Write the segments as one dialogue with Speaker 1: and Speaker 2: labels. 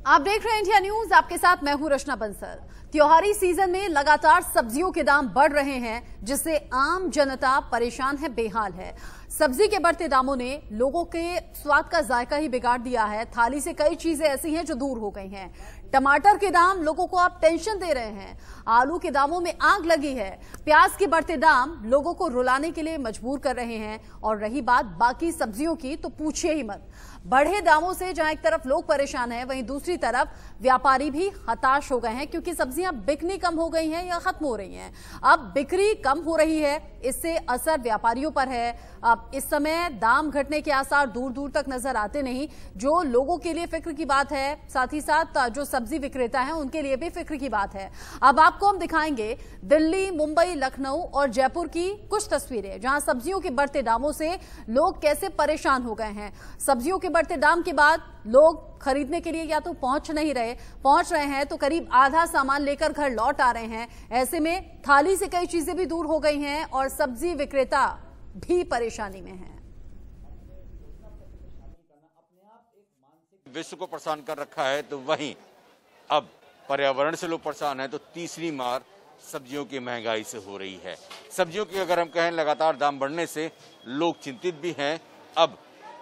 Speaker 1: आप देख रहे हैं इंडिया न्यूज, आपके साथ मैं हूं रचना बंसल। त्योहारी सीजन में लगातार सब्जियों के दाम बढ़ रहे हैं, जिससे आम जनता परेशान है, बेहाल है। सब्जी के बढ़ते दामों ने लोगों के स्वाद का जायका ही बिगाड़ दिया है। थाली से कई चीजें ऐसी हैं जो दूर हो गई हैं। टमाटर के दाम लोगों को अब टेंशन दे रहे हैं। आलू के दामों में आग लगी है। प्याज के बढ़ते दाम लोगों को रुलाने के लिए मजबूर कर रहे हैं। और रही बात बाकी सब्जियों की, तो पूछिए ही मत। बढ़े दामों से जहां एक तरफ लोग परेशान हैं, वहीं दूसरी तरफ व्यापारी भी हताश हो गए हैं, क्योंकि सब्जियां बिकनी कम हो गई हैं या खत्म हो रही हैं। अब बिक्री कम हो रही है, इससे असर व्यापारियों पर है। अब इस समय दाम घटने के आसार दूर दूर तक नजर आते नहीं। जो लोगों के लिए फिक्र की बात है, साथ ही साथ जो सब्जी विक्रेता हैं उनके लिए भी फिक्र की बात है। अब आपको हम दिखाएंगे दिल्ली, मुंबई, लखनऊ और जयपुर की कुछ तस्वीरें, जहां सब्जियों के बढ़ते दामों से लोग कैसे परेशान हो गए हैं। सब्जियों के बढ़ते दाम के बाद लोग खरीदने के लिए या तो पहुंच रहे हैं तो करीब आधा सामान लेकर घर लौट आ रहे हैं। ऐसे में थाली से कई चीजें भी दूर हो गई हैं और सब्जी विक्रेता भी परेशानी में हैं।
Speaker 2: विश्व को परेशान कर रखा है, तो वहीं अब पर्यावरण से लोग परेशान हैं, तो तीसरी मार सब्जियों की महंगाई से हो रही है। सब्जियों की अगर हम कहें, लगातार दाम बढ़ने से लोग चिंतित भी हैं। अब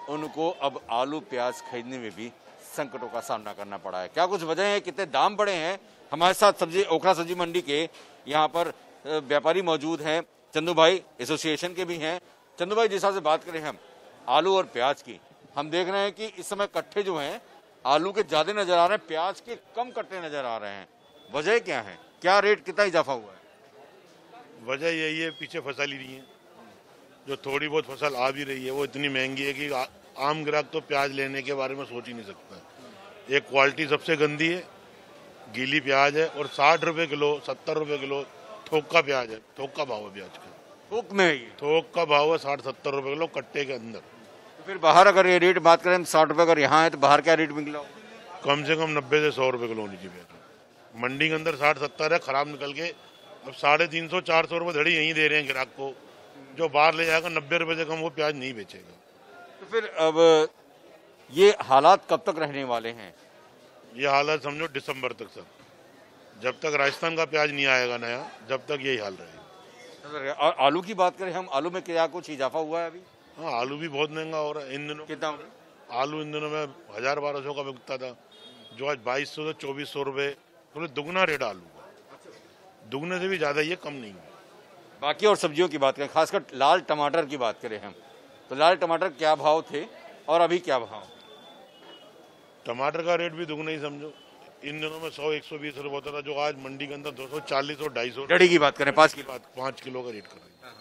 Speaker 2: उनको आलू प्याज खरीदने में भी संकटों का सामना करना पड़ा है। क्या कुछ वजह है, कितने दाम बढ़े हैं? हमारे साथ ओखला सब्जी मंडी के यहाँ पर व्यापारी मौजूद हैं। चंदू भाई एसोसिएशन के भी हैं। चंदू भाई, जिस हिसाब से बात करें हम आलू और प्याज की, हम देख रहे हैं कि इस समय कट्टे जो हैं आलू के ज्यादा नजर आ रहे हैं, प्याज के कम कट्टे नजर आ रहे हैं। वजह क्या है? क्या रेट कितना इजाफा हुआ है?
Speaker 3: वजह यही है, पीछे फसल ही नहीं है। जो थोड़ी बहुत फसल आ भी रही है वो इतनी महंगी है कि आम ग्राहक तो प्याज लेने के बारे में सोच ही नहीं सकता। एक क्वालिटी सबसे गंदी है, गीली प्याज है, और 60 रुपए किलो 70 रुपए किलो थोक का प्याज है। थोक का भाव है प्याज का,
Speaker 2: थोक में है ये?
Speaker 3: थोक का भाव है 60-70 रुपए किलो कट्टे के अंदर।
Speaker 2: तो फिर बाहर अगर ये रेट बात करें 60 रुपए, अगर यहाँ है तो बाहर क्या रेट निकला?
Speaker 3: कम से कम 90 से 100 रुपए किलो होनी चाहिए। मंडी के अंदर 60-70 है, खराब निकल के अब 350-400 रुपए धड़ी यहीं दे रहे हैं ग्राहक को। जो बाहर ले जाएगा 90 रुपए से कम वो प्याज नहीं बेचेगा।
Speaker 2: तो फिर अब ये हालात कब तक रहने वाले हैं?
Speaker 3: ये हालात समझो दिसंबर तक सर, जब तक राजस्थान का प्याज नहीं आएगा नया, जब तक यही हाल रहेगा।
Speaker 2: और आलू की बात करें हम, आलू में क्या कुछ इजाफा हुआ है अभी?
Speaker 3: हाँ, आलू भी बहुत महंगा हो रहा है इन दिनों।
Speaker 2: कितना?
Speaker 3: आलू इन दिनों में 1000-1200 का बिकता था, जो आज 2200 से 2400 रुपए, तो दुगना रेट आलू का। दुगने से भी ज्यादा, ये कम नहीं है।
Speaker 2: बाकी और सब्जियों की बात करें, खासकर लाल टमाटर की बात करें हम, तो लाल टमाटर क्या भाव थे और अभी क्या भाव?
Speaker 3: टमाटर का रेट भी दुगना ही समझो। इन दिनों में 100-120 रुपए होता था, जो आज मंडी के अंदर 240 और 250।
Speaker 2: डड़ी की बात करें, 5
Speaker 3: किलो का रेट कर रहे हैं।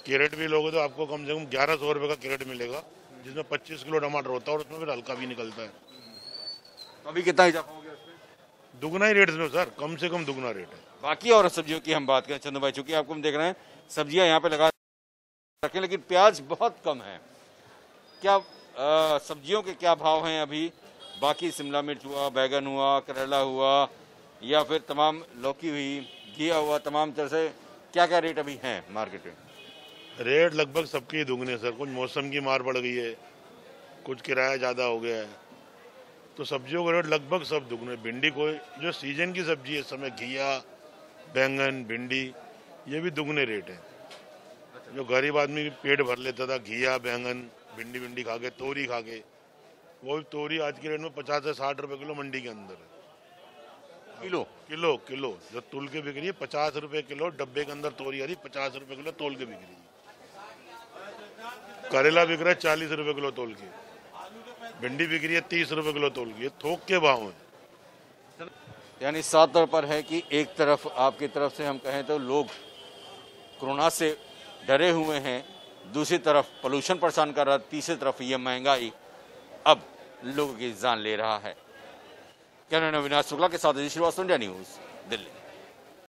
Speaker 3: कैरेट भी लोगे तो आपको कम से कम 1100 रुपए का कैरेट मिलेगा, जिसमें 25 किलो टमाटर होता है और उसमें फिर हल्का भी निकलता है।
Speaker 2: अभी कितना इजाफा हो गया उसमें?
Speaker 3: दुगना ही रेट में सर, कम से कम दुगना रेट है।
Speaker 2: बाकी और सब्जियों की हम बात करें चंदू भाई, चूंकि आपको हम देख रहे हैं सब्जियां यहाँ पे लगा रखें, लेकिन प्याज बहुत कम है। क्या सब्जियों के क्या भाव हैं अभी? बाकी शिमला मिर्च हुआ, बैगन हुआ, करेला हुआ, या फिर तमाम लौकी हुई, घिया हुआ, तमाम तरह से क्या क्या रेट अभी हैं मार्केट में?
Speaker 3: रेट लगभग सबके दुगने सर। कुछ मौसम की मार पड़ गई है, कुछ किराया ज़्यादा हो गया है, तो सब्जियों का रेट लगभग सब दुगने। भिंडी को, जो सीजन की सब्जी है इस समय, घिया, बैंगन, भिंडी, ये भी दुगने रेट है। जो गरीब आदमी पेट भर लेता था घिया, बैंगन, भिंडी खा के, तोरी खा के, वो भी तोरी आज के रेट में 50 से 60 रुपए किलो मंडी के अंदर है। किलो जो तुल के बिक रही है 50 रुपए किलो। डब्बे के अंदर तोरी आ रही 50 रुपए किलो तोल के बिक रही है। करेला बिक रहा है 40 रुपए किलो तोल के। भिंडी बिक रही है 30 रुपए किलो तोल की। थोक के भाव है।
Speaker 2: यानी साफ तौर पर है कि एक तरफ आपकी तरफ से हम कहें तो लोग कोरोना से डरे हुए हैं, दूसरी तरफ पोल्यूशन परेशान कर रहा है, तीसरी तरफ ये महंगाई अब लोगों की जान ले रहा है। कैमरामैन अविनाश शुक्ला के साथ श्रीवास्तव, इंडिया न्यूज, दिल्ली।